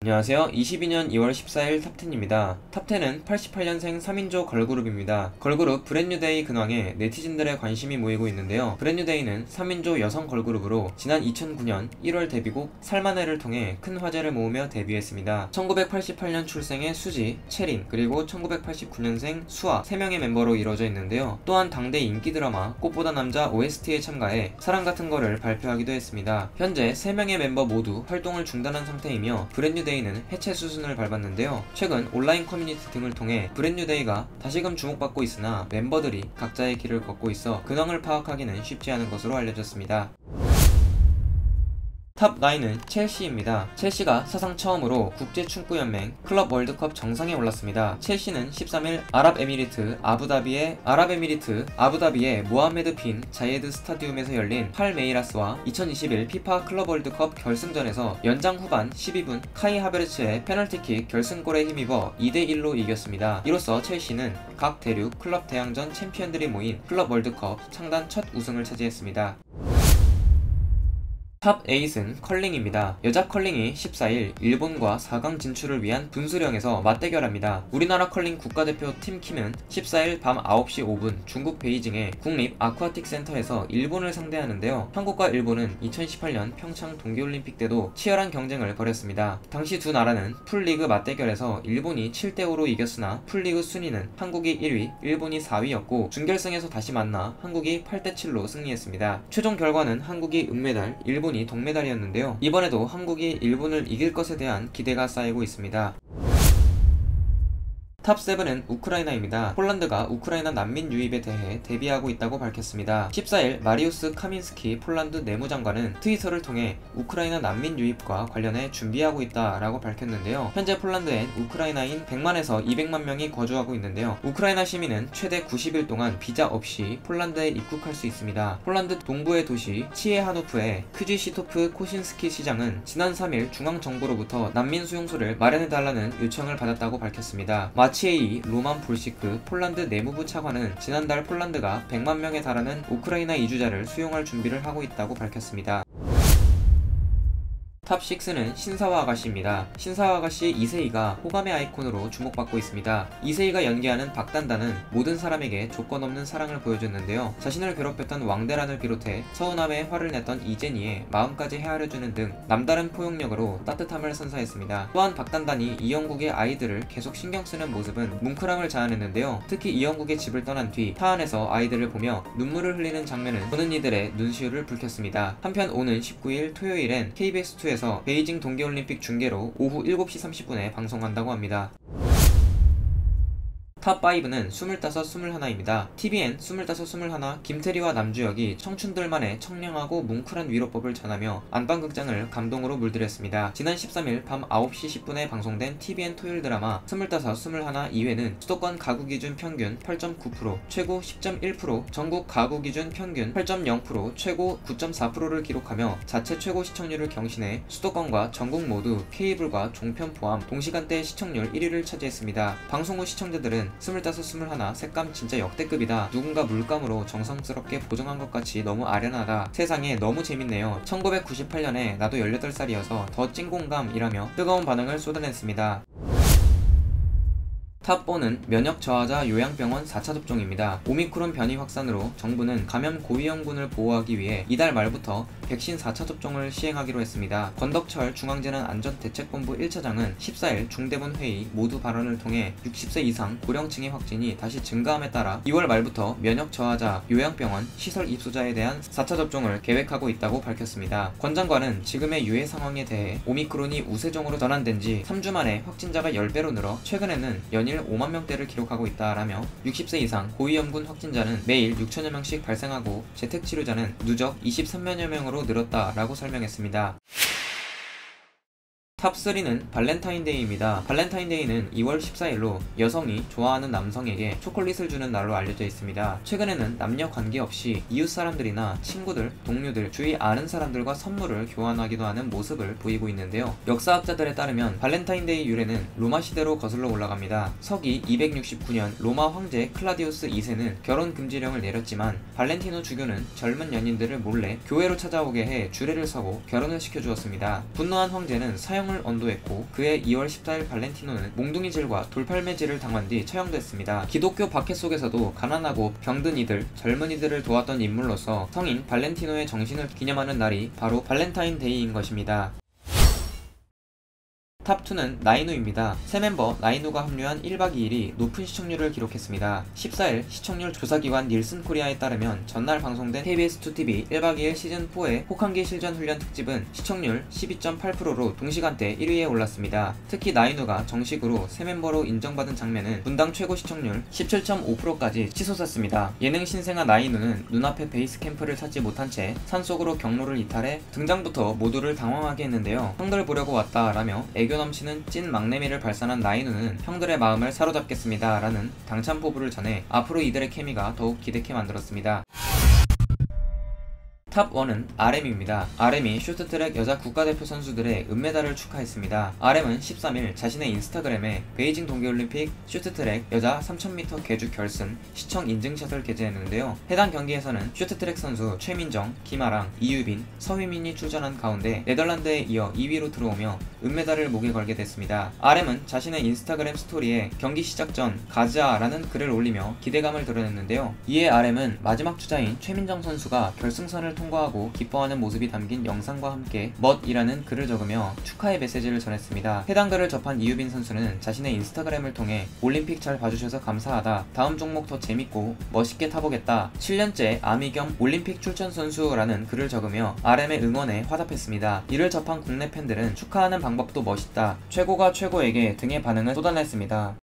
안녕하세요. 22년 2월 14일 탑10입니다. 탑10은 88년생 3인조 걸그룹입니다. 걸그룹 브랜뉴데이 근황에 네티즌들의 관심이 모이고 있는데요. 브랜뉴데이는 3인조 여성 걸그룹으로 지난 2009년 1월 데뷔곡 살만해를 통해 큰 화제를 모으며 데뷔했습니다. 1988년 출생의 수지, 채린, 그리고 1989년생 수아 3명의 멤버로 이루어져 있는데요. 또한 당대 인기 드라마 꽃보다 남자 OST에 참가해 사랑 같은 거를 발표하기도 했습니다. 현재 3명의 멤버 모두 활동을 중단한 상태이며 브랜뉴데이는 해체 수순을 밟았는데요. 최근 온라인 커뮤니티 등을 통해 브랜뉴데이가 다시금 주목받고 있으나 멤버들이 각자의 길을 걷고 있어 근황을 파악하기는 쉽지 않은 것으로 알려졌습니다. 탑9은 첼시입니다. 첼시가 사상 처음으로 국제축구연맹 클럽 월드컵 정상에 올랐습니다. 첼시는 13일 아랍에미리트 아부다비의 모하메드 빈 자예드 스타디움에서 열린 팔메이라스와 2021 피파 클럽 월드컵 결승전에서 연장 후반 12분 카이 하베르츠의 페널티킥 결승골에 힘입어 2대1로 이겼습니다. 이로써 첼시는 각 대륙 클럽 대항전 챔피언들이 모인 클럽 월드컵 창단 첫 우승을 차지했습니다. 탑8은 컬링입니다. 여자 컬링이 14일 일본과 4강 진출을 위한 분수령에서 맞대결합니다. 우리나라 컬링 국가대표 팀킴은 14일 밤 9시 5분 중국 베이징의 국립 아쿠아틱 센터에서 일본을 상대하는데요. 한국과 일본은 2018년 평창 동계올림픽 때도 치열한 경쟁을 벌였습니다. 당시 두 나라는 풀리그 맞대결에서 일본이 7대5로 이겼으나 풀리그 순위는 한국이 1위, 일본이 4위였고 준결승에서 다시 만나 한국이 8대7로 승리했습니다. 최종 결과는 한국이 은메달, 일본이 동메달이었는데요. 이번에도 한국이 일본을 이길 것에 대한 기대가 쌓이고 있습니다. 탑7은 우크라이나입니다. 폴란드가 우크라이나 난민 유입에 대해 대비하고 있다고 밝혔습니다. 14일 마리우스 카민스키 폴란드 내무장관은 트위터를 통해 우크라이나 난민 유입과 관련해 준비하고 있다라고 밝혔는데요. 현재 폴란드엔 우크라이나인 100만에서 200만 명이 거주하고 있는데요. 우크라이나 시민은 최대 90일 동안 비자 없이 폴란드에 입국할 수 있습니다. 폴란드 동부의 도시 치에하노프의 크지시토프 코신스키 시장은 지난 3일 중앙정부로부터 난민 수용소를 마련해달라는 요청을 받았다고 밝혔습니다. 마치에이 로만 볼시크 폴란드 내무부 차관은 지난달 폴란드가 100만 명에 달하는 우크라이나 이주자를 수용할 준비를 하고 있다고 밝혔습니다. 탑6는 신사와 아가씨입니다. 신사와 아가씨 이세희가 호감의 아이콘으로 주목받고 있습니다. 이세희가 연기하는 박단단은 모든 사람에게 조건 없는 사랑을 보여줬는데요. 자신을 괴롭혔던 왕대란을 비롯해 서운함에 화를 냈던 이재니의 마음까지 헤아려주는 등 남다른 포용력으로 따뜻함을 선사했습니다. 또한 박단단이 이영국의 아이들을 계속 신경쓰는 모습은 뭉클함을 자아냈는데요. 특히 이영국의 집을 떠난 뒤 차 안에서 아이들을 보며 눈물을 흘리는 장면은 보는 이들의 눈시울을 붉혔습니다. 한편 오는 19일 토요일엔 KBS2에서 베이징 동계올림픽 중계로 오후 7시 30분에 방송한다고 합니다. 탑5는 25, 21입니다. TVN 25, 21 김태리와 남주혁이 청춘들만의 청량하고 뭉클한 위로법을 전하며 안방극장을 감동으로 물들였습니다. 지난 13일 밤 9시 10분에 방송된 TVN 토요일 드라마 25, 21 2회는 수도권 가구 기준 평균 8.9%, 최고 10.1%, 전국 가구 기준 평균 8.0%, 최고 9.4%를 기록하며 자체 최고 시청률을 경신해 수도권과 전국 모두 케이블과 종편 포함 동시간대 시청률 1위를 차지했습니다. 방송 후 시청자들은 25, 21 색감 진짜 역대급이다. 누군가 물감으로 정성스럽게 보정한 것 같이 너무 아련하다. 세상에 너무 재밌네요. 1998년에 나도 18살이어서 더 찐공감이라며 뜨거운 반응을 쏟아냈습니다. 탑4는 면역 저하자 요양병원 4차 접종입니다. 오미크론 변이 확산으로 정부는 감염 고위험군을 보호하기 위해 이달 말부터 백신 4차 접종을 시행하기로 했습니다. 권덕철 중앙재난안전대책본부 1차장은 14일 중대본 회의 모두 발언을 통해 60세 이상 고령층의 확진이 다시 증가함에 따라 2월 말부터 면역 저하자 요양병원 시설 입소자에 대한 4차 접종을 계획하고 있다고 밝혔습니다. 권 장관은 지금의 유해 상황에 대해 오미크론이 우세종으로 전환된 지 3주 만에 확진자가 10배로 늘어 최근에는 연일 5만 명대를 기록하고 있다라며 60세 이상 고위험군 확진자는 매일 6천여 명씩 발생하고 재택치료자는 누적 23만여 명으로 늘었다라고 설명했습니다. 탑3는 발렌타인데이입니다. 발렌타인데이는 2월 14일로 여성이 좋아하는 남성에게 초콜릿을 주는 날로 알려져 있습니다. 최근에는 남녀 관계없이 이웃 사람들이나 친구들, 동료들, 주위 아는 사람들과 선물을 교환하기도 하는 모습을 보이고 있는데요. 역사학자들에 따르면 발렌타인데이 유래는 로마 시대로 거슬러 올라갑니다. 서기 269년 로마 황제 클라디우스 2세는 결혼 금지령을 내렸지만 발렌티노 주교는 젊은 연인들을 몰래 교회로 찾아오게 해 주례를 서고 결혼을 시켜주었습니다. 분노한 황제는 사형을 사형을 언도했고 그해 2월 14일 발렌티노는 몽둥이질과 돌팔매질을 당한 뒤 처형됐습니다. 기독교 박해 속에서도 가난하고 병든 이들, 젊은이들을 도왔던 인물로서 성인 발렌티노의 정신을 기념하는 날이 바로 발렌타인데이인 것입니다. 탑2는 나인우입니다. 새 멤버 나인우가 합류한 1박 2일이 높은 시청률을 기록했습니다. 14일 시청률 조사기관 닐슨 코리아에 따르면 전날 방송된 KBS2TV 1박 2일 시즌4의 혹한기 실전 훈련 특집은 시청률 12.8%로 동시간대 1위에 올랐습니다. 특히 나인우가 정식으로 새 멤버로 인정받은 장면은 분당 최고 시청률 17.5%까지 치솟았습니다. 예능 신생아 나인우는 눈앞에 베이스 캠프를 찾지 못한 채 산속으로 경로를 이탈해 등장부터 모두를 당황하게 했는데요. 형들 보려고 왔다 라며 애교 넘치는 찐 막내미를 발산한 나인우는 형들의 마음을 사로잡겠습니다 라는 당찬 포부를 전해 앞으로 이들의 케미가 더욱 기대케 만들었습니다. 탑1은 RM입니다. RM이 쇼트트랙 여자 국가대표 선수들의 은메달을 축하했습니다. RM은 13일 자신의 인스타그램에 베이징 동계올림픽 쇼트트랙 여자 3000m 계주 결승 시청 인증샷을 게재했는데요. 해당 경기에서는 쇼트트랙 선수 최민정, 김아랑, 이유빈, 서휘민이 출전한 가운데 네덜란드에 이어 2위로 들어오며 은메달을 목에 걸게 됐습니다. RM은 자신의 인스타그램 스토리에 경기 시작 전 가즈아라는 글을 올리며 기대감을 드러냈는데요. 이에 RM은 마지막 주자인 최민정 선수가 결승선을 통과하고 기뻐하는 모습이 담긴 영상과 함께 멋이라는 글을 적으며 축하의 메시지를 전했습니다. 해당 글을 접한 이유빈 선수는 자신의 인스타그램을 통해 올림픽 잘 봐주셔서 감사하다. 다음 종목 더 재밌고 멋있게 타보겠다. 7년째 아미 겸 올림픽 출전 선수라는 글을 적으며 RM의 응원에 화답했습니다. 이를 접한 국내 팬들은 축하하는 방법도 멋있다. 최고가 최고에게 등의 반응을 쏟아냈습니다.